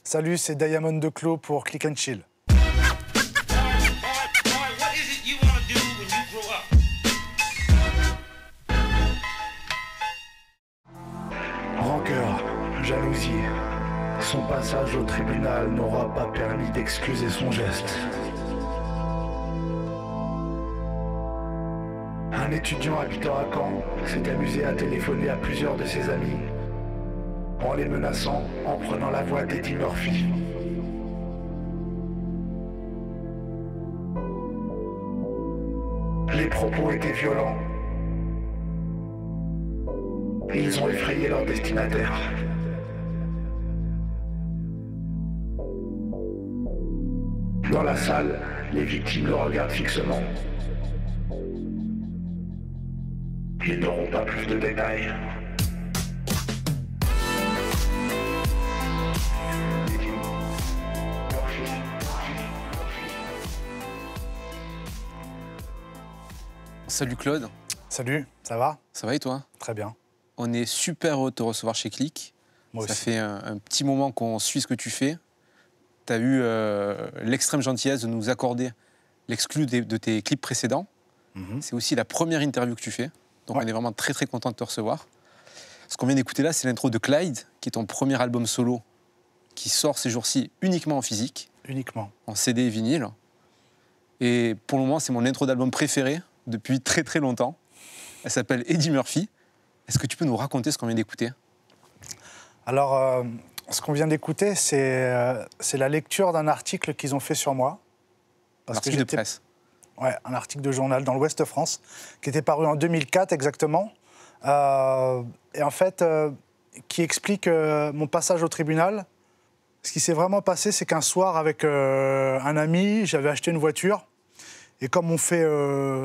Salut, c'est Diamond Declos pour Click and Chill. Rancœur, jalousie. Son passage au tribunal n'aura pas permis d'excuser son geste. Un étudiant habitant à Caen s'est amusé à téléphoner à plusieurs de ses amis en les menaçant en prenant la voix d'Eddie Murphy. Les propos étaient violents. Ils ont effrayé leur destinataire. Dans la salle, les victimes le regardent fixement. Ils n'auront pas plus de détails. Salut Claude. Salut, ça va? Ça va et toi? Très bien. On est super heureux de te recevoir chez Click. Moi Ça aussi. fait un petit moment qu'on suit ce que tu fais. Tu as eu l'extrême gentillesse de nous accorder l'exclu de tes clips précédents. C'est aussi la première interview que tu fais. Donc Ouais. on est vraiment très content de te recevoir. Ce qu'on vient d'écouter là, c'est l'intro de Clyde, qui est ton premier album solo, qui sort ces jours-ci uniquement en physique, Uniquement. en CD et vinyle. Et pour le moment, c'est mon intro d'album préféré depuis très longtemps. Elle s'appelle Eddie Murphy. Est-ce que tu peux nous raconter ce qu'on vient d'écouter? Alors, ce qu'on vient d'écouter, c'est la lecture d'un article qu'ils ont fait sur moi. Un article de presse. Ouais, un article de journal dans l'Ouest France, qui était paru en 2004 exactement. Et en fait, qui explique mon passage au tribunal. Ce qui s'est vraiment passé, c'est qu'un soir, avec un ami, j'avais acheté une voiture. Et comme on fait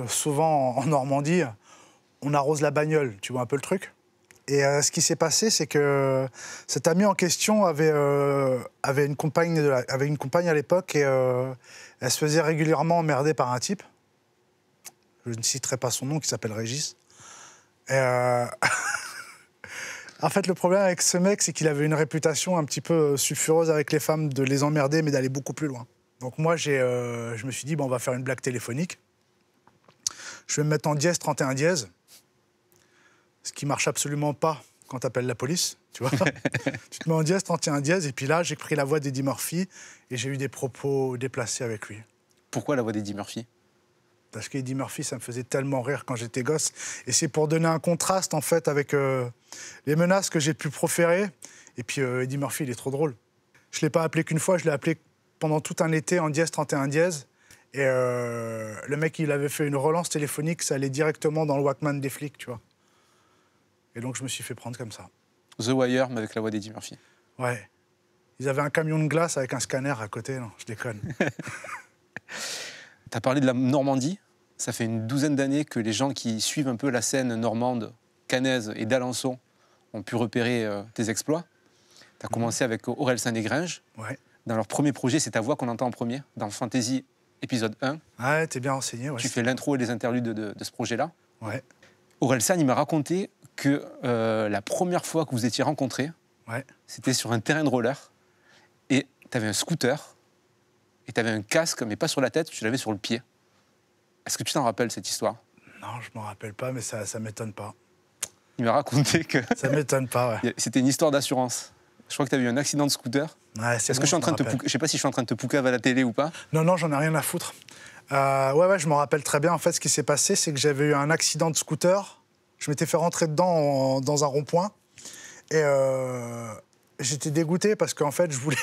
souvent en Normandie, on arrose la bagnole, tu vois un peu le truc. Et ce qui s'est passé, c'est que cet ami en question avait une compagne à l'époque et elle se faisait régulièrement emmerder par un type. Je ne citerai pas son nom, qui s'appelle Régis. Et en fait, le problème avec ce mec, c'est qu'il avait une réputation un petit peu sulfureuse avec les femmes, de les emmerder, mais d'aller beaucoup plus loin. Donc moi, je me suis dit, bon, on va faire une blague téléphonique. Je vais me mettre en dièse 31 dièse, ce qui marche absolument pas quand tu appelles la police, tu vois. Tu te mets en dièse 31 dièse, et puis là, j'ai pris la voix d'Eddie Murphy, et j'ai eu des propos déplacés avec lui. Pourquoi la voix d'Eddie Murphy? Parce qu'Eddie Murphy, ça me faisait tellement rire quand j'étais gosse. Et c'est pour donner un contraste, en fait, avec les menaces que j'ai pu proférer. Et puis, Eddie Murphy, il est trop drôle. Je ne l'ai pas appelé qu'une fois, je l'ai appelé pendant tout un été en dièse 31 dièse. Et le mec, il avait fait une relance téléphonique, ça allait directement dans le Walkman des flics, tu vois. Et donc, je me suis fait prendre comme ça. The Wire, mais avec la voix d'Eddie Murphy. Ouais. Ils avaient un camion de glace avec un scanner à côté, non, je déconne. Tu as parlé de la Normandie. Ça fait une douzaine d'années que les gens qui suivent un peu la scène normande, caennaise et d'Alençon ont pu repérer tes exploits. Tu as commencé avec Orelsan et Gringe. Ouais. Dans leur premier projet, c'est ta voix qu'on entend en premier, dans Fantasy épisode 1. Ouais, t'es bien renseigné. Ouais. Tu fais l'intro et les interludes de ce projet-là. Ouais. Orelsan, il m'a raconté que la première fois que vous étiez rencontrés, Ouais. c'était sur un terrain de roller. Et tu avais un scooter. Et tu avais un casque, mais pas sur la tête, tu l'avais sur le pied. Est-ce que tu t'en rappelles, cette histoire? Non, je m'en rappelle pas, mais ça m'étonne pas. Il m'a raconté que Ça m'étonne pas, ouais. c'était une histoire d'assurance. Je crois que tu as eu un accident de scooter. Ouais, Est-ce que je suis en train de te je sais pas si je suis en train de te poucave à la télé ou pas. Non, j'en ai rien à foutre. Ouais, je m'en rappelle très bien. En fait, ce qui s'est passé, c'est que j'avais eu un accident de scooter. Je m'étais fait rentrer dedans dans un rond-point. Et j'étais dégoûté parce qu'en fait, je voulais...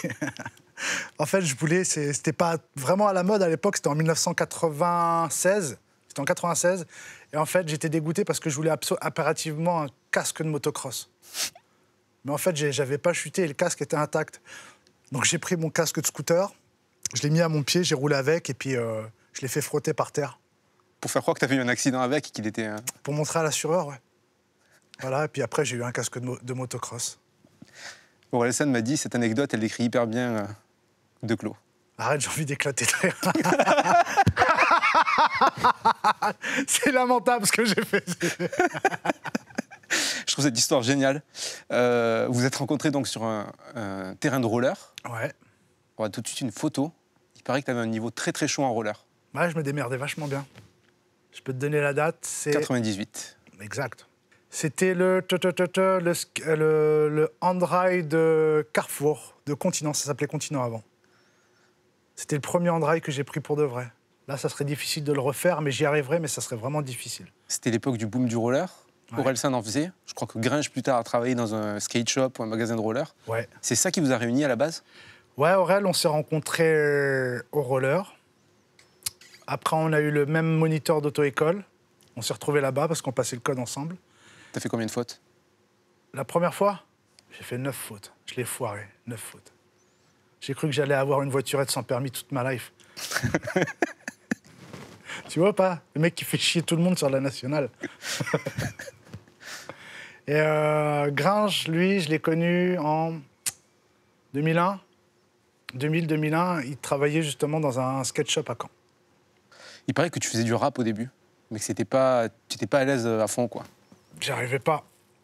C'était pas vraiment à la mode à l'époque, c'était en 1996. C'était en 96. Et en fait, j'étais dégoûté parce que je voulais impérativement un casque de motocross. Mais en fait, j'avais pas chuté et le casque était intact. Donc j'ai pris mon casque de scooter, je l'ai mis à mon pied, j'ai roulé avec et puis je l'ai fait frotter par terre. Pour faire croire que tu avais eu un accident avec et qu'il était... Pour montrer à l'assureur, ouais. Voilà, et puis après, j'ai eu un casque de motocross. Orelsan m'a dit, cette anecdote, elle décrit hyper bien Declos. Arrête, j'ai envie d'éclater de rire. C'est lamentable ce que j'ai fait. Je trouve cette histoire géniale. Vous êtes rencontrés donc sur un terrain de roller. Ouais. On voit tout de suite une photo. Il paraît que tu avais un niveau très très chaud en roller. Ouais, je me démerdais vachement bien. Je peux te donner la date, c'est... 98. Exact. C'était le hand-rail de Carrefour, de Continent, ça s'appelait Continent avant. C'était le premier hand-rail que j'ai pris pour de vrai. Là, ça serait difficile de le refaire, mais j'y arriverais, mais ça serait vraiment difficile. C'était l'époque du boom du roller. Ouais. Orelsan en faisait. Je crois que Gringe, plus tard, a travaillé dans un skate shop ou un magasin de roller. Ouais. C'est ça qui vous a réunis à la base? Ouais, Aurel, on s'est rencontrés au roller. Après, on a eu le même moniteur d'auto-école. On s'est retrouvés là-bas parce qu'on passait le code ensemble. T'as fait combien de fautes? La première fois, j'ai fait 9 fautes. Je l'ai foiré, 9 fautes. J'ai cru que j'allais avoir une voiturette sans permis toute ma life. Tu vois pas? Le mec qui fait chier tout le monde sur la nationale. Et Gringe, lui, je l'ai connu en 2001. 2000-2001, il travaillait justement dans un skate shop à Caen. Il paraît que tu faisais du rap au début, mais que tu n'étais pas à l'aise à fond, quoi. J'arrivais pas.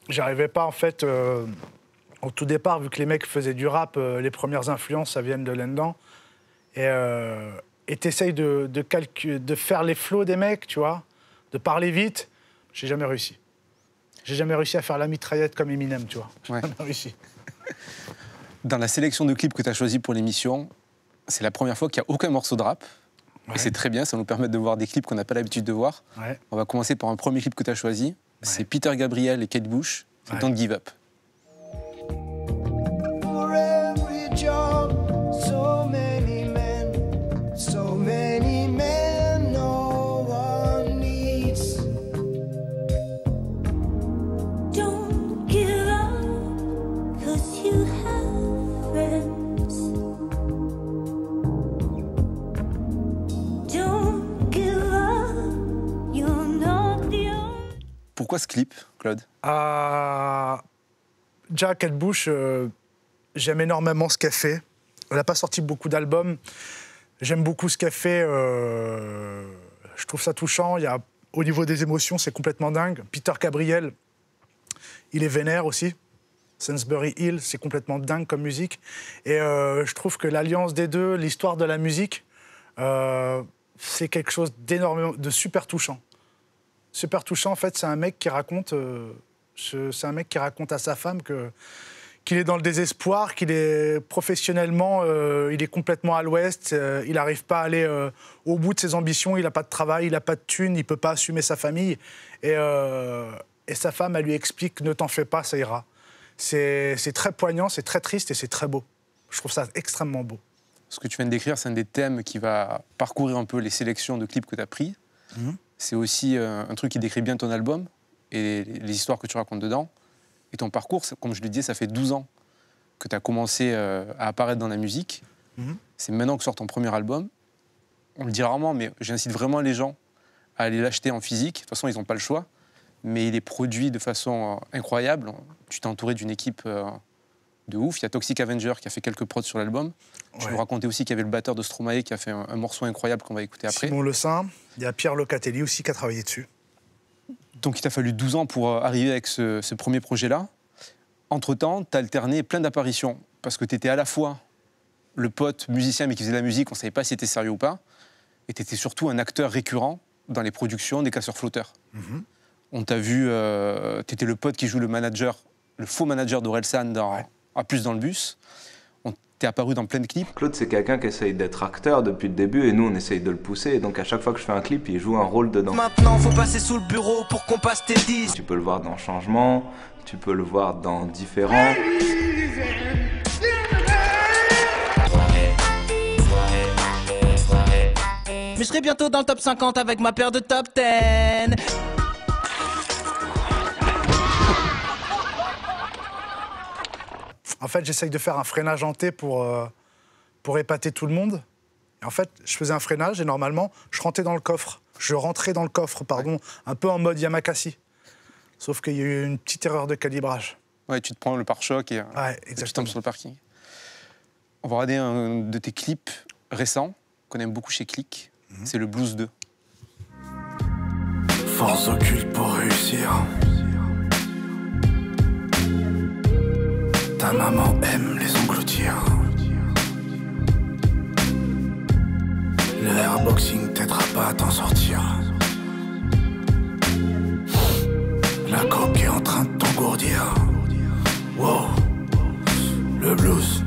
J'arrivais pas, en fait. Au tout départ, vu que les mecs faisaient du rap, les premières influences, ça viennent de là-dedans. Et t'essayes de faire les flows des mecs, tu vois, de parler vite. J'ai jamais réussi. J'ai jamais réussi à faire la mitraillette comme Eminem, tu vois. J'ai Ouais. jamais réussi. Dans la sélection de clips que tu as choisi pour l'émission, c'est la première fois qu'il n'y a aucun morceau de rap. Ouais. Et c'est très bien, ça nous permet de voir des clips qu'on n'a pas l'habitude de voir. Ouais. On va commencer par un premier clip que tu as choisi. Ouais. C'est Peter Gabriel et Kate Bush. C'est Ouais. Don't Give Up. For every job, so many men no one needs. Don't give up, 'cause you have friends. Don't give up, you're not the only. Pourquoi ce clip, Claude? Déjà, Kate Bush, j'aime énormément ce qu'elle fait. Elle n'a pas sorti beaucoup d'albums. J'aime beaucoup ce qu'elle fait. Je trouve ça touchant. Au niveau des émotions, c'est complètement dingue. Peter Gabriel, il est vénère aussi. Sainsbury Hill, c'est complètement dingue comme musique. Et je trouve que l'alliance des deux, l'histoire de la musique, c'est quelque chose d'énormément, de super touchant. Super touchant, en fait, c'est un mec qui raconte à sa femme qu'il est dans le désespoir, qu'il est professionnellement, il est complètement à l'ouest, il n'arrive pas à aller au bout de ses ambitions, il n'a pas de travail, il n'a pas de thune, il ne peut pas assumer sa famille. Et sa femme, elle lui explique « Ne t'en fais pas, ça ira ». C'est très poignant, c'est très triste et c'est très beau. Je trouve ça extrêmement beau. Ce que tu viens de décrire, c'est un des thèmes qui va parcourir un peu les sélections de clips que tu as pris. C'est aussi un truc qui décrit bien ton album et les histoires que tu racontes dedans. Et ton parcours, comme je le disais, ça fait 12 ans que tu as commencé à apparaître dans la musique. C'est maintenant que sort ton premier album. On le dit rarement, mais j'incite vraiment les gens à aller l'acheter en physique. De toute façon, ils n'ont pas le choix. Mais il est produit de façon incroyable. Tu t'es entouré d'une équipe de ouf. Il y a Toxic Avenger qui a fait quelques prods sur l'album. Tu nous racontais aussi qu'il y avait le batteur de Stromae qui a fait un morceau incroyable qu'on va écouter après. Simon Le Saint, il y a Pierre Locatelli aussi qui a travaillé dessus. Donc il t'a fallu 12 ans pour arriver avec ce premier projet-là. Entre-temps, tu as alterné plein d'apparitions, parce que tu étais à la fois le pote musicien mais qui faisait de la musique, on ne savait pas si c'était sérieux ou pas, et tu étais surtout un acteur récurrent dans les productions des casseurs-flotteurs. On t'a vu, tu étais le pote qui joue le manager, le faux manager d'Orelsan à Plus dans le bus. T'es apparu dans plein de clips. Claude, c'est quelqu'un qui essaye d'être acteur depuis le début et nous, on essaye de le pousser. Et donc, à chaque fois que je fais un clip, il joue un rôle dedans. Maintenant, faut passer sous le bureau pour qu'on passe tes disques. Tu peux le voir dans Changement, tu peux le voir dans Différents. Mais je serai bientôt dans le top 50 avec ma paire de top 10. En fait, j'essaye de faire un freinage en T pour épater tout le monde. Et en fait, je faisais un freinage et normalement, je rentrais dans le coffre. Un peu en mode Yamakasi. Sauf qu'il y a eu une petite erreur de calibrage. Ouais, tu te prends le pare-choc et tu tombes sur le parking. On va regarder un de tes clips récents qu'on aime beaucoup chez Click. C'est le Blues 2. Force occulte pour réussir. Ta maman aime les engloutir. kickboxing t'aidera pas à t'en sortir. La coque est en train de t'engourdir. Wow, le blues.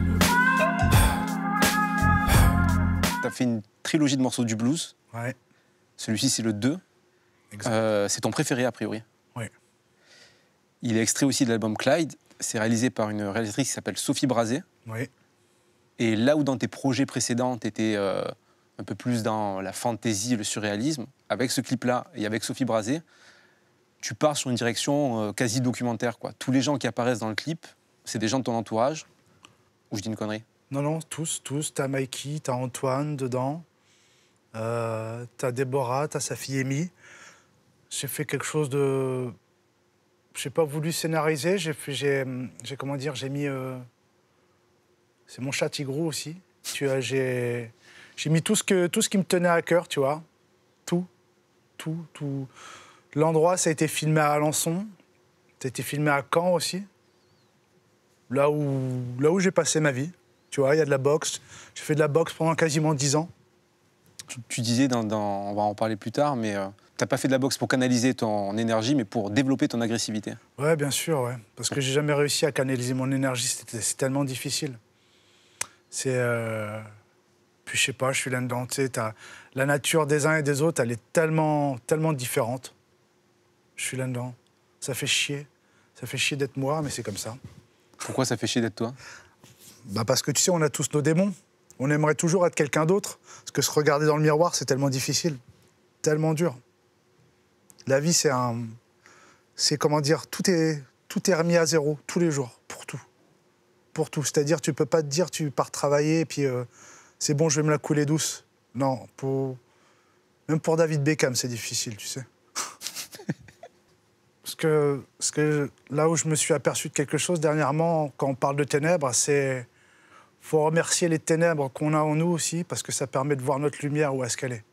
T'as fait une trilogie de morceaux du blues. Ouais, Celui-ci, c'est le 2. exact. C'est ton préféré, a priori. Oui. Il est extrait aussi de l'album Clyde. C'est réalisé par une réalisatrice qui s'appelle Sophie Brazé. Oui. Et là où dans tes projets précédents, tu étais un peu plus dans la fantaisie, le surréalisme, avec ce clip-là et avec Sophie Brazé, tu pars sur une direction quasi documentaire, quoi. Tous les gens qui apparaissent dans le clip, c'est des gens de ton entourage. Ou je dis une connerie? Non, non, tous. T'as Mikey, t'as Antoine dedans, t'as Déborah, t'as sa fille Amy. J'ai fait quelque chose de... J'ai pas voulu scénariser, j'ai mis... C'est mon chat Tigrou aussi. J'ai mis tout ce qui me tenait à cœur, tu vois. Tout. L'endroit, ça a été filmé à Alençon. Ça a été filmé à Caen aussi. Là où j'ai passé ma vie. Tu vois, il y a de la boxe. J'ai fait de la boxe pendant quasiment 10 ans. Tu disais, on va en parler plus tard, mais t'as pas fait de la boxe pour canaliser ton énergie, mais pour développer ton agressivité. Ouais, bien sûr, ouais. Parce que j'ai jamais réussi à canaliser mon énergie. C'est tellement difficile. C'est... Puis je sais pas, je suis là-dedans. Tu sais, la nature des uns et des autres, elle est tellement différente. Je suis là-dedans. Ça fait chier. Ça fait chier d'être moi, mais c'est comme ça. Pourquoi ça fait chier d'être toi? Bah parce que tu sais, on a tous nos démons. On aimerait toujours être quelqu'un d'autre. Parce que se regarder dans le miroir, c'est tellement difficile. Tellement dur. La vie, c'est comment dire, tout est remis à zéro, tous les jours, pour tout. Pour tout. C'est-à-dire, tu peux pas te dire, tu pars travailler et puis c'est bon, je vais me la couler douce. Non, même pour David Beckham, c'est difficile, tu sais. Parce que là où je me suis aperçu de quelque chose dernièrement, quand on parle de ténèbres, c'est... faut remercier les ténèbres qu'on a en nous aussi, parce que ça permet de voir notre lumière où est-ce qu'elle est.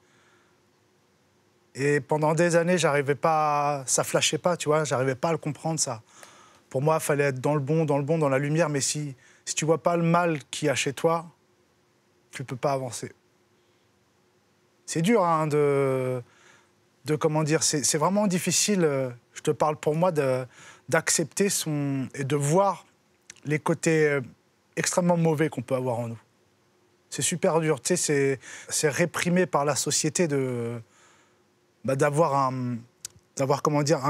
Et pendant des années, j'arrivais pas... ça flashait pas, tu vois, j'arrivais pas à le comprendre, ça. Pour moi, il fallait être dans le bon, dans la lumière, mais si tu vois pas le mal qu'il y a chez toi, tu peux pas avancer. C'est dur, hein, de comment dire, c'est vraiment difficile, je te parle pour moi, d'accepter et de voir les côtés extrêmement mauvais qu'on peut avoir en nous. C'est super dur, tu sais, c'est réprimé par la société d'avoir comment dire,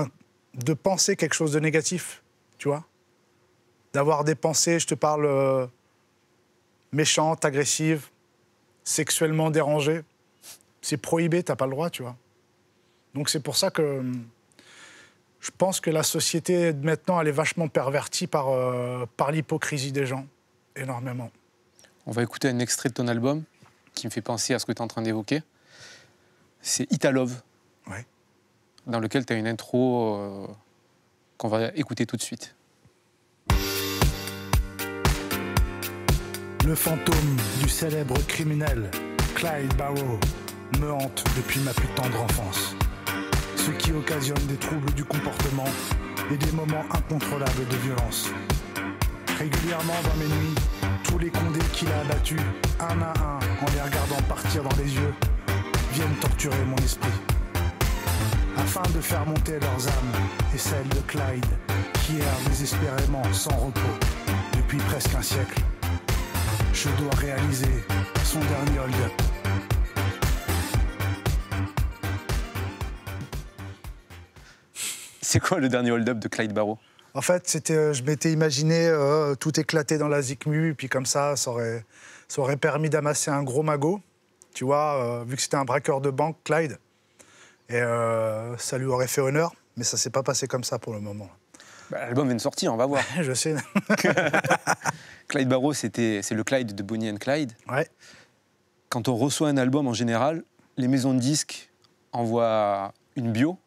de penser quelque chose de négatif, tu vois. D'avoir des pensées, je te parle, méchantes, agressives, sexuellement dérangées. C'est prohibé, t'as pas le droit, tu vois. Donc c'est pour ça que je pense que la société maintenant, elle est vachement pervertie par l'hypocrisie des gens, énormément. On va écouter un extrait de ton album qui me fait penser à ce que tu es en train d'évoquer. C'est Italove, Ouais. dans lequel tu as une intro qu'on va écouter tout de suite. Le fantôme du célèbre criminel Clyde Barrow me hante depuis ma plus tendre enfance. Ce qui occasionne des troubles du comportement et des moments incontrôlables de violence. Régulièrement dans mes nuits, tous les condés qu'il a abattus, un à un, en les regardant partir dans les yeux, viennent torturer mon esprit. Afin de faire monter leurs âmes et celles de Clyde, qui erre désespérément sans repos depuis presque un siècle, je dois réaliser son dernier hold-up. C'est quoi le dernier hold-up de Clyde Barrow? En fait, je m'étais imaginé tout éclater dans la Zikmu, et puis comme ça aurait permis d'amasser un gros magot, tu vois, vu que c'était un braqueur de banque, Clyde. Et ça lui aurait fait honneur, mais ça s'est pas passé comme ça pour le moment. L'album vient de sortir, on va voir. Je sais. Clyde Barrow, c'est le Clyde de Bonnie and Clyde. Ouais. Quand on reçoit un album, en général, les maisons de disques envoient une bio.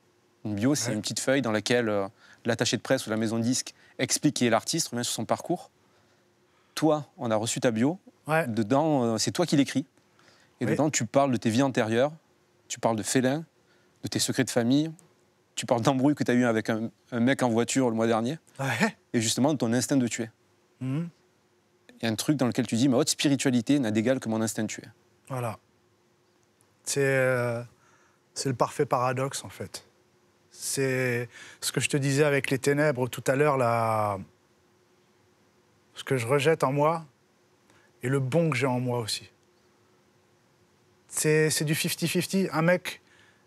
Une bio, c'est une petite feuille dans laquelle l'attaché de presse ou la maison de disques explique qui est l'artiste, revient sur son parcours. Toi, on a reçu ta bio. Ouais. Dedans, c'est toi qui l'écris. Et dedans, tu parles de tes vies antérieures, tu parles de félins, de tes secrets de famille, tu parles d'embrouilles que tu as eu avec un mec en voiture le mois dernier, Ouais. et justement de ton instinct de tuer. Il y a un truc dans lequel tu dis « Ma haute spiritualité n'a d'égal que mon instinct de tuer ». Voilà. C'est le parfait paradoxe, en fait. C'est ce que je te disais avec les ténèbres tout à l'heure, là. Ce que je rejette en moi et le bon que j'ai en moi aussi. C'est du 50-50. Un mec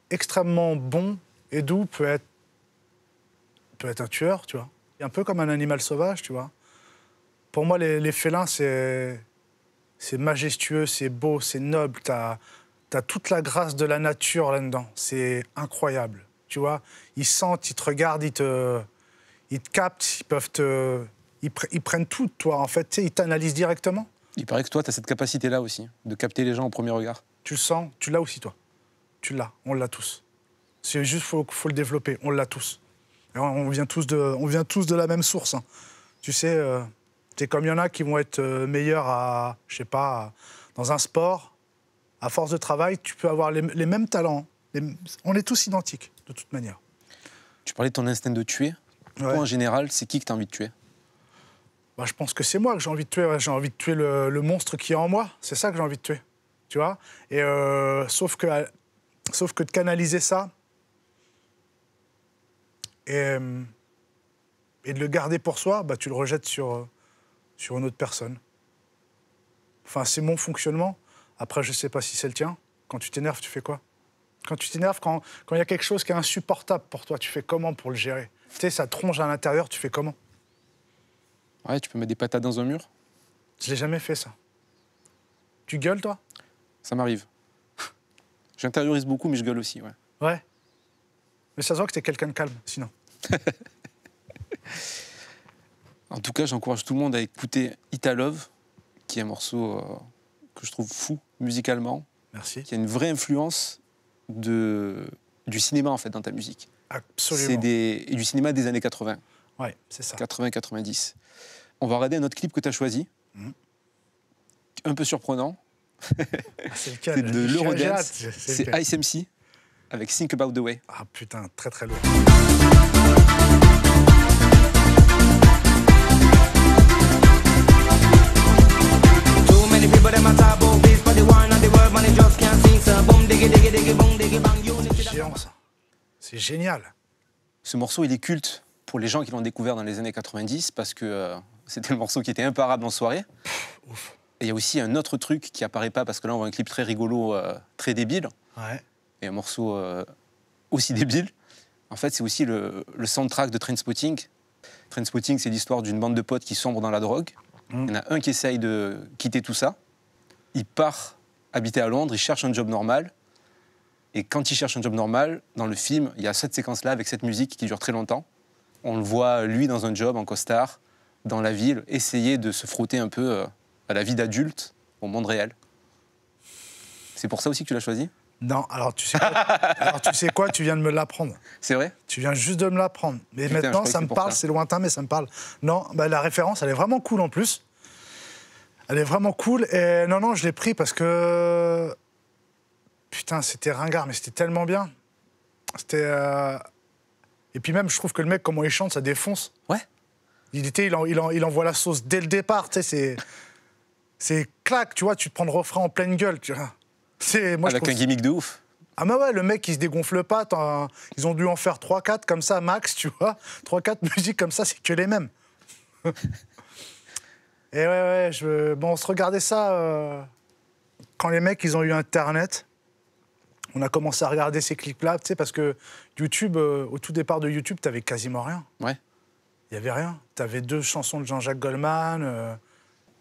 extrêmement bon et doux peut être un tueur, tu vois. Un peu comme un animal sauvage, tu vois. Pour moi, les félins, c'est majestueux, c'est beau, c'est noble. T'as toute la grâce de la nature là-dedans. C'est incroyable, tu vois. Ils sentent, ils te regardent, ils te captent, ils prennent tout de toi, en fait. Tu sais, ils t'analysent directement. Il paraît que toi, tu as cette capacité-là aussi, de capter les gens au premier regard. Tu le sens, tu l'as aussi, toi. Tu l'as, on l'a tous. C'est juste faut le développer, on l'a tous. Et on vient tous de la même source. Hein. Tu sais, c'est comme il y en a qui vont être meilleurs à, je sais pas, dans un sport. À force de travail, tu peux avoir les mêmes talents. On est tous identiques, de toute manière. Tu parlais de ton instinct de tuer. Toi, en général, c'est qui que tu as envie de tuer? Bah, je pense que c'est moi que j'ai envie de tuer. Ouais. J'ai envie de tuer le monstre qui est en moi. C'est ça que j'ai envie de tuer. Tu vois? Et sauf que de canaliser ça et de le garder pour soi, bah, tu le rejettes sur une autre personne. Enfin, c'est mon fonctionnement. Après, je ne sais pas si c'est le tien. Quand tu t'énerves, tu fais quoi? Quand tu t'énerves, quand il y a quelque chose qui est insupportable pour toi, tu fais comment pour le gérer? Tu sais, ça tronche à l'intérieur, tu fais comment? Ouais, tu peux mettre des patates dans un mur. Je l'ai jamais fait, ça. Tu gueules, toi? Ça m'arrive. J'intériorise beaucoup, mais je gueule aussi, ouais. Ouais. Mais ça se voit que t'es quelqu'un de calme, sinon. En tout cas, j'encourage tout le monde à écouter Italove, qui est un morceau que je trouve fou musicalement. Merci. Qui a une vraie influence du cinéma, en fait, dans ta musique. Absolument. Et du cinéma des années 80. Ouais, c'est ça. 80-90. On va regarder un autre clip que tu as choisi. Un peu surprenant. C'est lequel? C'est de l'Eurodance. C'est C'est lequel? Ice MC avec Think About the Way. Ah putain, très très lourd. Too many people them a talk about this, but the one on the world man they just can't sing. So boom diggy diggy diggy boom diggy bang unity. C'est géant, ça. C'est génial. Ce morceau, il est culte pour les gens qui l'ont découvert dans les années 90 parce que c'était le morceau qui était imparable en soirée. Ouf. Et il y a aussi un autre truc qui apparaît pas parce que là on voit un clip très rigolo, très débile, Ouais. et un morceau aussi débile. En fait, c'est aussi le soundtrack de Trainspotting. Trainspotting, c'est l'histoire d'une bande de potes qui sombre dans la drogue. Il y en a un qui essaye de quitter tout ça. Il part habiter à Londres, il cherche un job normal. Et quand il cherche un job normal, dans le film, il y a cette séquence-là avec cette musique qui dure très longtemps. On le voit, lui, dans un job, en costard, dans la ville, essayer de se frotter un peu à la vie d'adulte, au monde réel. C'est pour ça aussi que tu l'as choisi? Non, alors tu sais quoi, tu viens de me l'apprendre. C'est vrai? Tu viens juste de me l'apprendre. Mais Putain, je maintenant, croyais ça que me c'est pour parle, ça. c'est lointain, mais ça me parle. Non, bah, la référence, elle est vraiment cool en plus. Elle est vraiment cool. Et non, je l'ai pris parce que... Putain, c'était ringard, mais c'était tellement bien. C'était... Et puis même, je trouve que le mec, comment il chante, ça défonce. Ouais. Il envoie la sauce dès le départ, tu sais, c'est clac, tu vois, tu te prends le refrain en pleine gueule, tu vois. Moi, Avec un gimmick de ouf. Ah mais ouais, le mec, il se dégonfle pas, ils ont dû en faire 3-4 comme ça, max, tu vois. 3-4 musiques comme ça, c'est que les mêmes. Et ouais, on se regardait ça quand les mecs, ils ont eu Internet. On a commencé à regarder ces clips-là, tu sais, parce que YouTube, au tout départ de YouTube, t'avais quasiment rien. Ouais. Il y avait rien. T'avais 2 chansons de Jean-Jacques Goldman.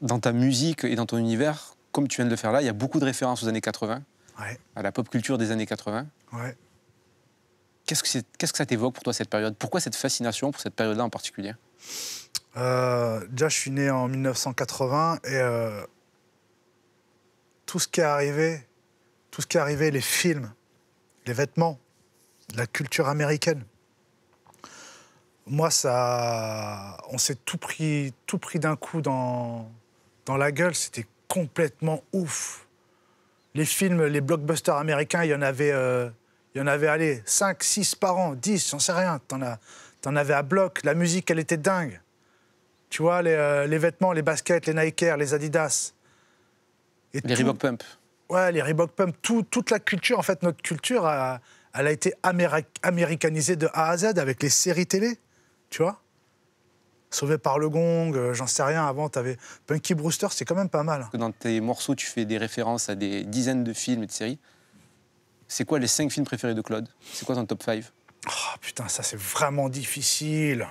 Dans ta musique et dans ton univers, comme tu viens de le faire là, il y a beaucoup de références aux années 80, Ouais, à la pop culture des années 80. ouais. Qu'est-ce que ça t'évoque pour toi, cette période? Pourquoi cette fascination pour cette période-là en particulier? Déjà, je suis né en 1980 et tout ce qui est arrivé, les films, les vêtements, la culture américaine, moi, on s'est tout pris d'un coup dans la gueule. C'était complètement ouf. Les films, les blockbusters américains, il y en avait, allez, 5, 6 par an, 10, j'en sais rien. T'en avais à bloc. La musique, elle était dingue. Tu vois, les vêtements, les baskets, les Nike Air, les Adidas. Et Les Reebok Pump. Ouais, les Reebok Pump, toute la culture, en fait, notre culture, elle a été américanisée de A à Z avec les séries télé, tu vois. Sauvé par le Gong, j'en sais rien. Avant, t'avais Punky Brewster, c'est quand même pas mal. Dans tes morceaux, tu fais des références à des dizaines de films et de séries. C'est quoi les 5 films préférés de Claude? C'est quoi ton top 5? Oh, putain, ça, c'est vraiment difficile.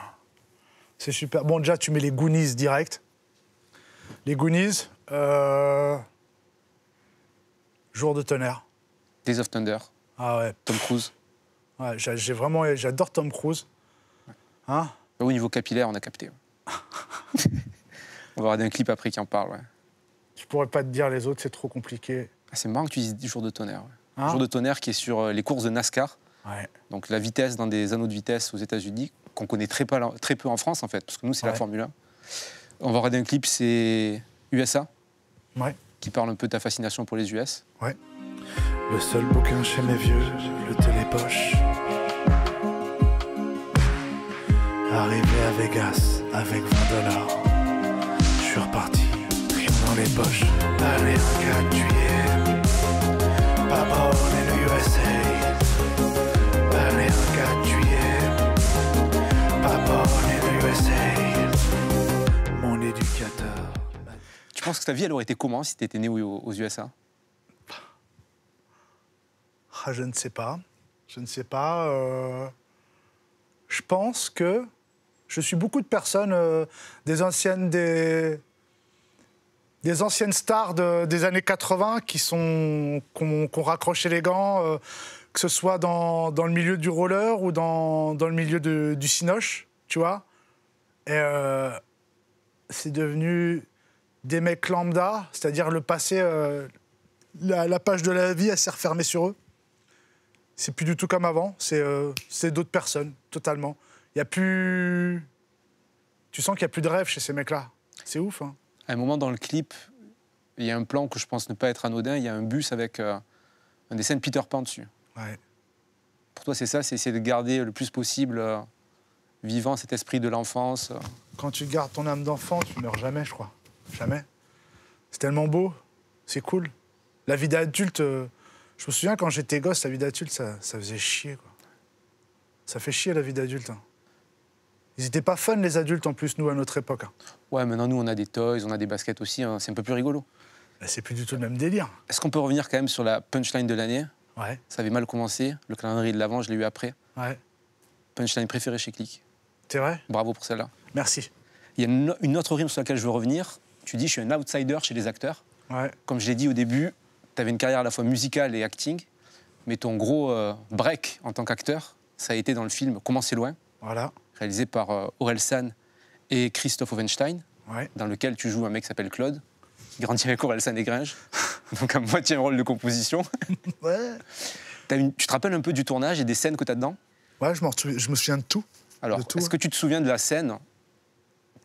C'est super. Bon, déjà, tu mets les Goonies direct. Les Goonies, Jour de tonnerre. Days of Thunder, Ah ouais. Tom Cruise. Ouais, j'adore Tom Cruise. Hein? Au niveau capillaire, on a capté. On va regarder un clip après qui en parle. Ouais. Je pourrais pas te dire les autres, c'est trop compliqué. Ah, c'est marrant que tu dises Jour de tonnerre. Ouais. Hein? Jour de tonnerre qui est sur les courses de NASCAR. Ouais. Donc la vitesse dans des anneaux de vitesse aux États-Unis, qu'on connaît très peu en France en fait, parce que nous c'est la Ouais. Formule 1. On va regarder un clip, c'est USA, Ouais. qui parle un peu de ta fascination pour les US. Ouais. Le seul bouquin chez mes vieux, le télépoche. Arrivé à Vegas avec $20, je suis reparti, rien dans les poches. Allez, un 4 juillet, pas born in the USA. Allez, un 4 juillet, pas born in the USA. Mon éducateur. Tu penses que ta vie elle aurait été comment si tu étais né aux USA? Ah, je ne sais pas. Je ne sais pas. Je pense que je suis beaucoup de personnes, des anciennes stars des années 80 qui ont raccroché les gants, que ce soit dans le milieu du roller ou dans le milieu du cinoche, tu vois. Et c'est devenu des mecs lambda, c'est-à-dire le passé, la page de la vie, elle s'est refermée sur eux. C'est plus du tout comme avant, c'est d'autres personnes, totalement. Il y a plus... Tu sens qu'il n'y a plus de rêve chez ces mecs-là. C'est ouf, hein. À un moment dans le clip, il y a un plan que je pense ne pas être anodin, il y a un bus avec un dessin de Peter Pan dessus. Ouais. Pour toi c'est ça, c'est essayer de garder le plus possible vivant cet esprit de l'enfance. Quand tu gardes ton âme d'enfant, tu meurs jamais, je crois. Jamais. C'est tellement beau, c'est cool. La vie d'adulte, je me souviens quand j'étais gosse, la vie d'adulte, ça faisait chier, quoi. Ça fait chier la vie d'adulte, hein. Ils étaient pas fun, les adultes, en plus, nous, à notre époque, hein. Ouais, maintenant nous on a des toys, on a des baskets aussi, hein, c'est un peu plus rigolo. Bah, c'est plus du tout le même délire. Est-ce qu'on peut revenir quand même sur la punchline de l'année? Ouais, Ça avait mal commencé, le calendrier de l'avant, je l'ai eu après. ouais. Punchline préférée chez Click. C'est vrai? Bravo pour celle-là. Merci. Il y a une autre rime sur laquelle je veux revenir. Tu dis, je suis un outsider chez les acteurs. Ouais. Comme je l'ai dit au début, tu avais une carrière à la fois musicale et acting, mais ton gros break en tant qu'acteur, ça a été dans le film Comment c'est loin, Voilà. réalisé par Aurel San et Christophe Ovenstein, Ouais. dans lequel tu joues un mec qui s'appelle Claude, qui grandit avec Aurel San et Gringe, donc à moitié un rôle de composition. Ouais. Tu te rappelles un peu du tournage et des scènes que tu as dedans? Ouais, je me souviens de tout. Alors, De tout, est-ce que tu te souviens de la scène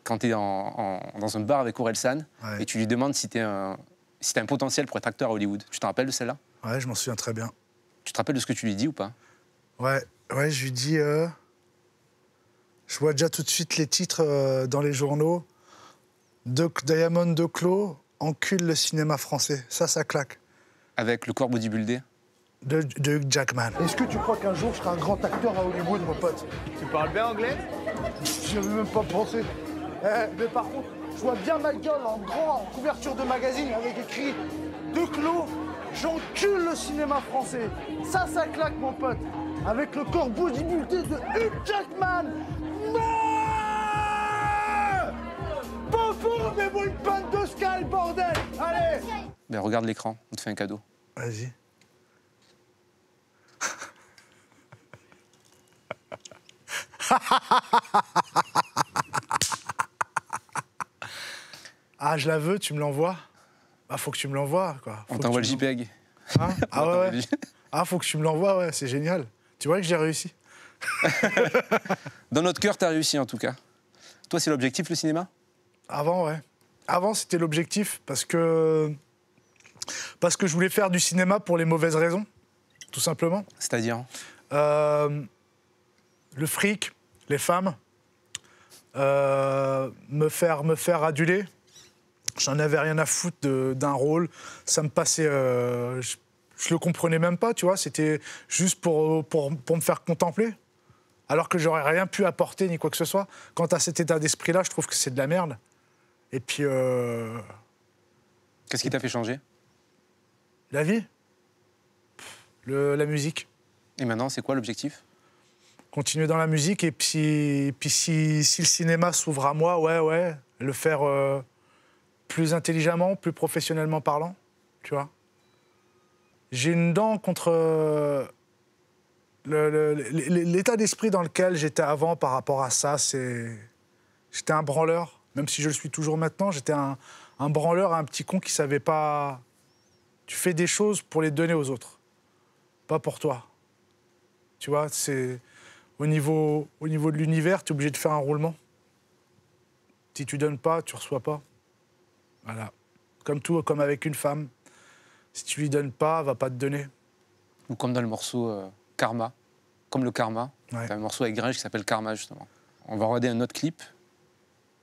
quand tu es dans un bar avec Aurel San Ouais. et tu lui demandes si tu as un potentiel pour être acteur à Hollywood? Tu t'en rappelles de celle-là? Ouais, je m'en souviens très bien. Tu te rappelles de ce que tu lui dis ou pas? Ouais, je lui dis... Je vois déjà tout de suite les titres dans les journaux. Diamond Declos encule le cinéma français. Ça claque. Avec le corps bodybuildé? De Hugh Jackman. Est-ce que tu crois qu'un jour je serai un grand acteur à Hollywood, mon pote? Tu parles bien anglais? J'y avais même pas pensé. Mais par contre, je vois bien ma gueule en grand, en couverture de magazine, avec écrit Declos, j'encule le cinéma français. Ça claque, mon pote. Avec le corps bodybuildé de Hugh Jackman. Non! Popo, mets-moi une panne de Sky, bordel! Allez! Ben, regarde l'écran, on te fait un cadeau. Vas-y. Ah, je la veux, tu me l'envoies? Bah, faut que tu me l'envoies, quoi. On t'envoie le JPEG. Hein? Ah ouais. Ah, faut que tu me l'envoies, ouais, c'est génial. Tu vois que j'ai réussi. Dans notre cœur, t'as réussi en tout cas. Toi, c'est l'objectif, le cinéma? Avant, ouais. Avant, c'était l'objectif parce que je voulais faire du cinéma pour les mauvaises raisons, tout simplement. C'est-à-dire? Le fric, les femmes, me faire aduler, J'en avais rien à foutre d'un rôle. Ça me passait... je le comprenais même pas, tu vois. C'était juste pour me faire contempler. Alors que j'aurais rien pu apporter ni quoi que ce soit. Quant à cet état d'esprit-là, je trouve que c'est de la merde. Et puis... Qu'est-ce qui t'a fait changer? La vie. La musique. Et maintenant, c'est quoi l'objectif? Continuer dans la musique et puis si le cinéma s'ouvre à moi, ouais, le faire plus intelligemment, plus professionnellement parlant, tu vois. J'ai une dent contre l'état d'esprit dans lequel j'étais avant par rapport à ça. J'étais un branleur, même si je le suis toujours maintenant. J'étais un branleur, un petit con qui savait pas... Tu fais des choses pour les donner aux autres, pas pour toi. Tu vois, c'est... Au niveau de l'univers, tu es obligé de faire un roulement. Si tu donnes pas, tu reçois pas. Voilà. Comme tout, comme avec une femme. Si tu lui donnes pas, elle va pas te donner. Ou comme dans le morceau Karma. Comme le Karma. Ouais. T'as un morceau avec Gringe qui s'appelle Karma, justement. On va regarder un autre clip.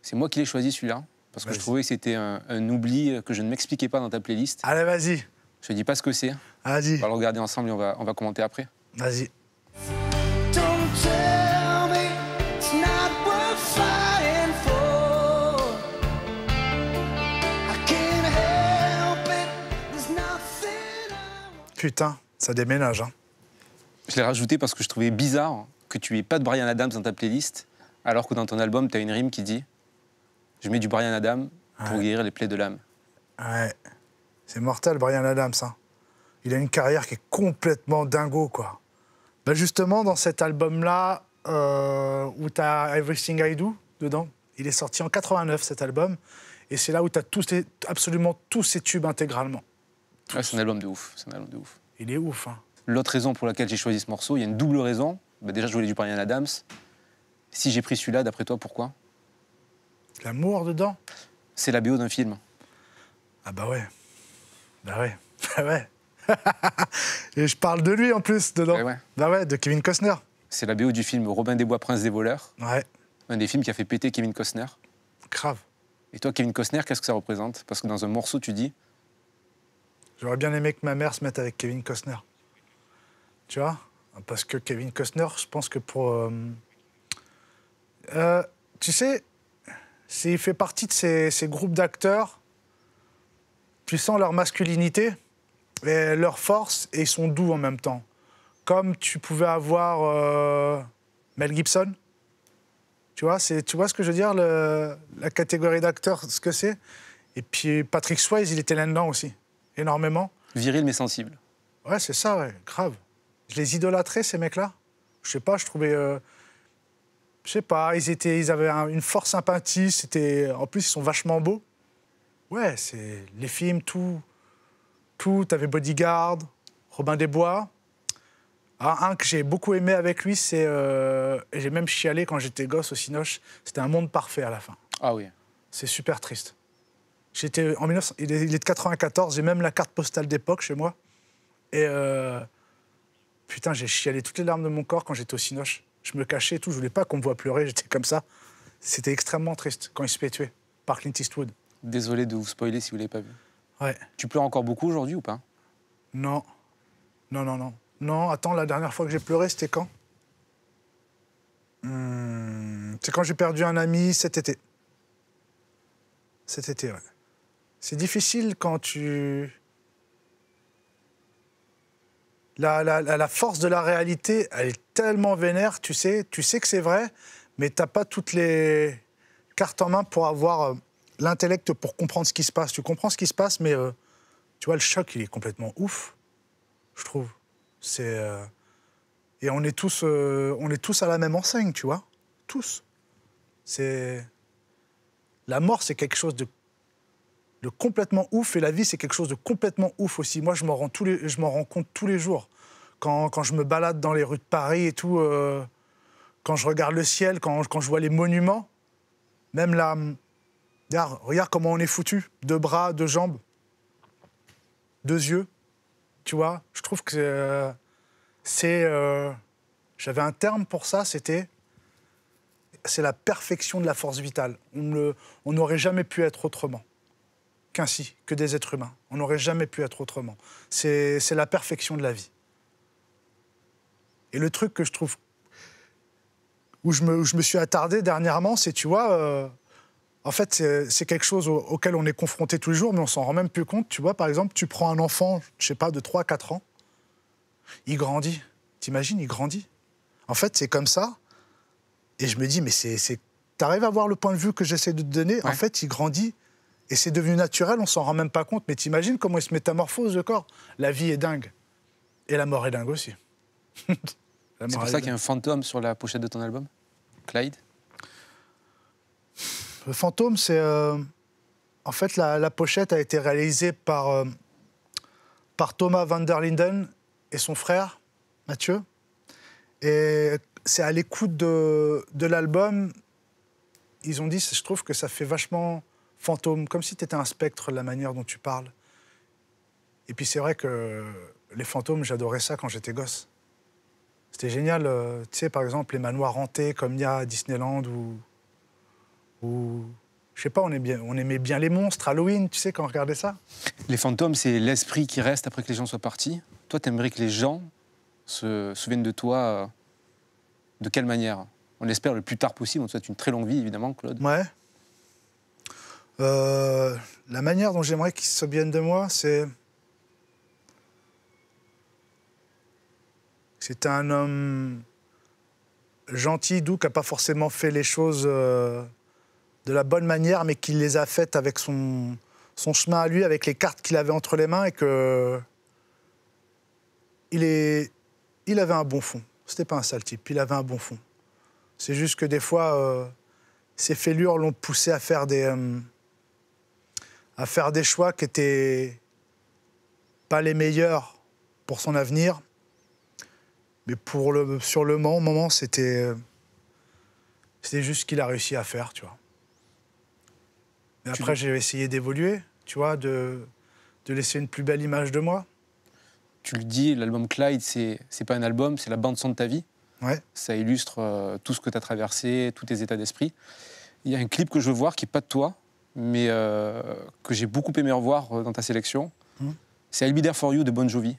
C'est moi qui l'ai choisi, celui-là. Parce que Vas-y. je trouvais que c'était un oubli que je ne m'expliquais pas dans ta playlist. Allez, vas-y. Je te dis pas ce que c'est. Vas-y. On va le regarder ensemble et on va commenter après. Vas-y. Don't tell me it's not worth fighting for. I can't help it. There's nothing I want. Putain, ça déménage, hein. Je l'ai rajouté parce que je trouvais bizarre que tu aies pas de Bryan Adams dans ta playlist, alors que dans ton album, tu as une rime qui dit « Je mets du Bryan Adams pour guérir les plaies de l'âme Ouais. C'est mortel, Bryan Adams, hein. Il a une carrière qui est complètement dingo, quoi. Ben justement, dans cet album-là, où tu as Everything I Do dedans, il est sorti en 89, cet album, et c'est là où tu as absolument tous ces tubes intégralement. ». Ouais, c'est un album de ouf. C'est un album de ouf. Il est ouf, hein. L'autre raison pour laquelle j'ai choisi ce morceau, il y a une double raison. Bah, déjà, je voulais du Bryan Adams. Si j'ai pris celui-là, d'après toi, pourquoi? L'amour dedans. C'est la BO d'un film. Ah bah ouais. Bah ouais. Bah ouais. Et je parle de lui en plus dedans. Ouais, ouais. Bah ouais, de Kevin Costner. C'est la BO du film Robin des Bois, Prince des voleurs. Ouais, Un des films qui a fait péter Kevin Costner. grave. Et toi, Kevin Costner, qu'est-ce que ça représente? Parce que dans un morceau, tu dis J'aurais bien aimé que ma mère se mette avec Kevin Costner. Tu vois? Parce que Kevin Costner, je pense que pour... tu sais, il fait partie de ces groupes d'acteurs. Tu sens leur masculinité et leur force, et ils sont doux en même temps. Comme tu pouvais avoir Mel Gibson. Tu vois ce que je veux dire, la catégorie d'acteurs, ce que c'est. Et puis Patrick Swayze, il était là-dedans aussi, énormément. viril mais sensible. Ouais, c'est ça, ouais, grave. Je les idolâtrais, ces mecs-là. Je sais pas, je trouvais... je sais pas, ils avaient une forte sympathie, en plus, ils sont vachement beaux. Ouais, c'est les films, tout. T'avais Bodyguard, Robin des Bois. Ah, un que j'ai beaucoup aimé avec lui, c'est... et j'ai même chialé quand j'étais gosse au Cinoche, c'était Un monde parfait à la fin. Ah oui. C'est super triste. J'étais en 1900, il est de 94, j'ai même la carte postale d'époque chez moi. Et putain, j'ai chialé toutes les larmes de mon corps quand j'étais au Cinoche. Je me cachais et tout, je voulais pas qu'on me voie pleurer, j'étais comme ça. C'était extrêmement triste quand il se fait tuer par Clint Eastwood. Désolé de vous spoiler si vous l'avez pas vu. Ouais. Tu pleures encore beaucoup aujourd'hui ou pas? Non. Non, attends, la dernière fois que j'ai pleuré, c'était quand? C'est quand j'ai perdu un ami cet été. Cet été, ouais. C'est difficile quand tu... La force de la réalité, elle est tellement vénère, tu sais que c'est vrai, mais t'as pas toutes les cartes en main pour avoir l'intellect pour comprendre ce qui se passe. Tu comprends ce qui se passe, mais tu vois, le choc, il est complètement ouf, je trouve. Et on est tous à la même enseigne, tu vois. Tous. La mort, c'est quelque chose de complètement ouf, et la vie, c'est quelque chose de complètement ouf aussi. Moi, je m'en rends compte tous les jours. Quand je me balade dans les rues de Paris et tout, quand je regarde le ciel, quand je vois les monuments, même là, regarde comment on est foutu. 2 bras, 2 jambes, 2 yeux, tu vois. Je trouve que j'avais un terme pour ça, c'est la perfection de la force vitale. On n'aurait jamais pu être autrement. qu'ainsi, que des êtres humains. On n'aurait jamais pu être autrement. C'est la perfection de la vie. Et le truc que je trouve, où je me suis attardé dernièrement, c'est, tu vois, en fait, c'est quelque chose auquel on est confronté tous les jours, mais on s'en rend même plus compte. Tu vois, par exemple, tu prends un enfant, je sais pas, de 3-4 ans, il grandit. T'imagines, il grandit. En fait, c'est comme ça. Et je me dis, mais t'arrives à voir le point de vue que j'essaie de te donner. Ouais. En fait, il grandit. Et c'est devenu naturel, on s'en rend même pas compte. Mais t'imagines comment il se métamorphose, le corps. La vie est dingue. Et la mort est dingue aussi. C'est pour ça qu'il y a un fantôme sur la pochette de ton album, Clyde. Le fantôme, c'est... en fait, la pochette a été réalisée par Thomas van der Linden et son frère, Mathieu. Et c'est à l'écoute de l'album, ils ont dit, je trouve que ça fait vachement fantôme, comme si tu étais un spectre, la manière dont tu parles. Et puis c'est vrai que les fantômes, j'adorais ça quand j'étais gosse. C'était génial, tu sais, par exemple, les manoirs hantés comme il y a à Disneyland ou je sais pas, on aimait bien les monstres, Halloween, tu sais, quand on regardait ça. Les fantômes, c'est l'esprit qui reste après que les gens soient partis. Toi, t'aimerais que les gens se souviennent de toi de quelle manière? On l'espère le plus tard possible. On te souhaite une très longue vie, évidemment, Claude. Ouais. La manière dont j'aimerais qu'ils se souviennent de moi, c'est... C'était un homme gentil, doux, qui n'a pas forcément fait les choses de la bonne manière, mais qui les a faites avec son chemin à lui, avec les cartes qu'il avait entre les mains, et que... Il avait un bon fond. C'était pas un sale type, il avait un bon fond. C'est juste que des fois, ses fêlures l'ont poussé à faire des choix qui étaient pas les meilleurs pour son avenir. Mais sur le moment, c'était juste ce qu'il a réussi à faire, tu vois. Et après, j'ai essayé d'évoluer, tu vois, de laisser une plus belle image de moi. Tu le dis, l'album Clyde, c'est pas un album, c'est la bande-son de ta vie. Ouais. Ça illustre tout ce que tu as traversé, tous tes états d'esprit. Il y a un clip que je veux voir qui n'est pas de toi, mais que j'ai beaucoup aimé revoir dans ta sélection. C'est I'll Be There For You de Bon Jovi.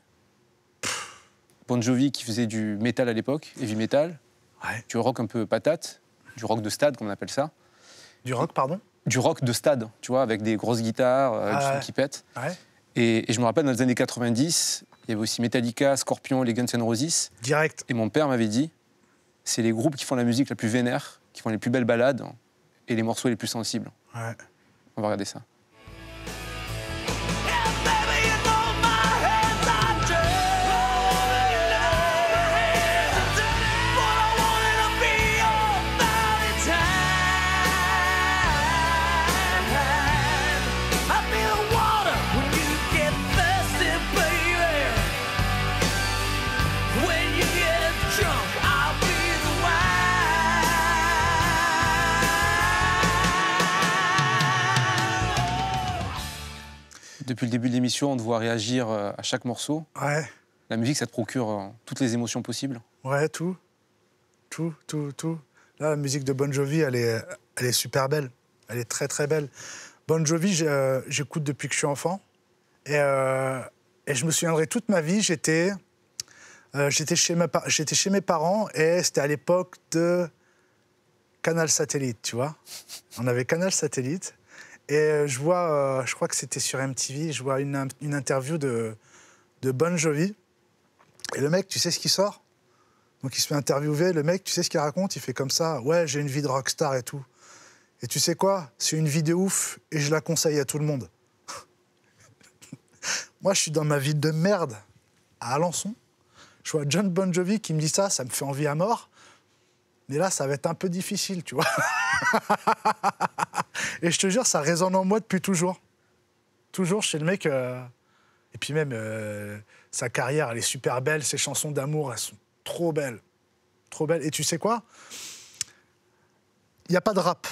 Bon Jovi qui faisait du métal à l'époque, heavy metal, du rock un peu patate, du rock de stade, comme on appelle ça. Du rock, pardon? Du rock de stade, tu vois, avec des grosses guitares, du son qui pète. Ouais. Et je me rappelle, dans les années 90, il y avait aussi Metallica, Scorpion, les Guns N' Roses. Direct. Et mon père m'avait dit, c'est les groupes qui font la musique la plus vénère, qui font les plus belles ballades et les morceaux les plus sensibles. Ouais. On va regarder ça. Depuis le début de l'émission, on te voit réagir à chaque morceau. Ouais. La musique, ça te procure toutes les émotions possibles. Ouais, tout. Là, la musique de Bon Jovi, elle est super belle. Elle est très, très belle. Bon Jovi, j'écoute depuis que je suis enfant. Et je me souviendrai toute ma vie, j'étais chez mes parents et c'était à l'époque de Canal Satellite, tu vois. On avait Canal Satellite. Et je vois, je crois que c'était sur MTV, je vois une interview de Bon Jovi. Et le mec, tu sais ce qu'il sort? Donc il se fait interviewer, le mec, tu sais ce qu'il raconte? Il fait comme ça, ouais, j'ai une vie de rockstar et tout. Et tu sais quoi? C'est une vie de ouf et je la conseille à tout le monde. Moi, je suis dans ma vie de merde à Alençon. Je vois John Bon Jovi qui me dit ça, ça me fait envie à mort. Mais là, ça va être un peu difficile, tu vois. Et je te jure, ça résonne en moi depuis toujours. Toujours chez le mec. Et puis même, sa carrière, elle est super belle. Ses chansons d'amour, elles sont trop belles. Trop belles. Et tu sais quoi? Il n'y a pas de rap.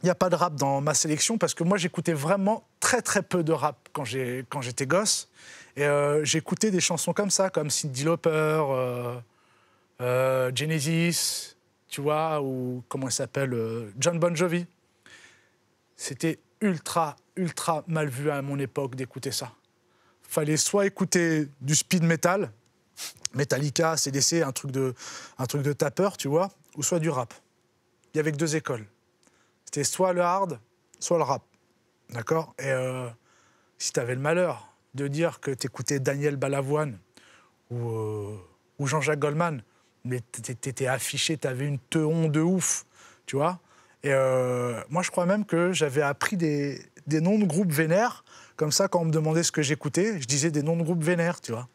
Il n'y a pas de rap dans ma sélection parce que moi, j'écoutais vraiment très, très peu de rap quand j'étais gosse. Et j'écoutais des chansons comme ça, comme Cyndi Lauper, Genesis, tu vois, ou comment il s'appelle, John Bon Jovi. C'était ultra, ultra mal vu à mon époque d'écouter ça. Fallait soit écouter du speed metal, Metallica, AC/DC, un truc de tapeur, tu vois, ou soit du rap. Il y avait que 2 écoles. C'était soit le hard, soit le rap. D'accord ? Et si tu avais le malheur de dire que tu écoutais Daniel Balavoine ou Jean-Jacques Goldman, mais t'étais affiché, t'avais une teon de ouf, tu vois. Et moi, je crois même que j'avais appris des noms de groupes vénères. Comme ça, quand on me demandait ce que j'écoutais, je disais des noms de groupes vénères, tu vois.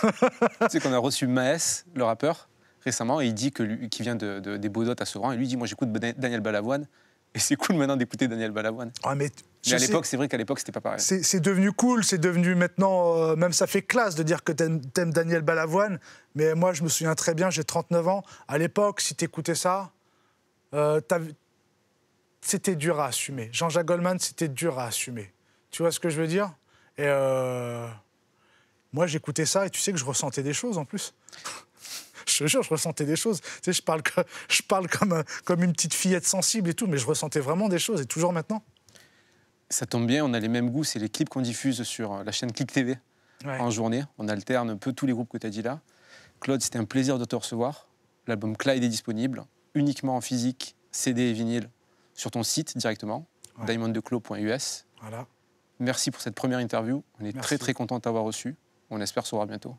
Tu sais qu'on a reçu Maes, le rappeur, récemment, et il dit qu'il vient des Beaudottes à Sevran, et lui dit, moi j'écoute Daniel Balavoine, et c'est cool maintenant d'écouter Daniel Balavoine. Ah, mais à l'époque, c'est vrai qu'à l'époque, c'était pas pareil. C'est devenu cool, c'est devenu maintenant, même ça fait classe de dire que t'aimes Daniel Balavoine, mais moi je me souviens très bien, j'ai 39 ans, à l'époque, si t'écoutais ça, c'était dur à assumer. Jean-Jacques Goldman, c'était dur à assumer. Tu vois ce que je veux dire ? Et moi j'écoutais ça et tu sais que je ressentais des choses en plus. Je te jure, je ressentais des choses. Tu sais, je parle comme une petite fillette sensible et tout, mais je ressentais vraiment des choses, et toujours maintenant. Ça tombe bien, on a les mêmes goûts, c'est les clips qu'on diffuse sur la chaîne Click TV en journée. On alterne un peu tous les groupes que tu as dit là. Claude, c'était un plaisir de te recevoir. L'album Clyde est disponible, uniquement en physique, CD et vinyle, sur ton site directement, diamonddeclos.us. Voilà. Merci pour cette première interview. On est très très content de t'avoir reçu. On espère se revoir bientôt.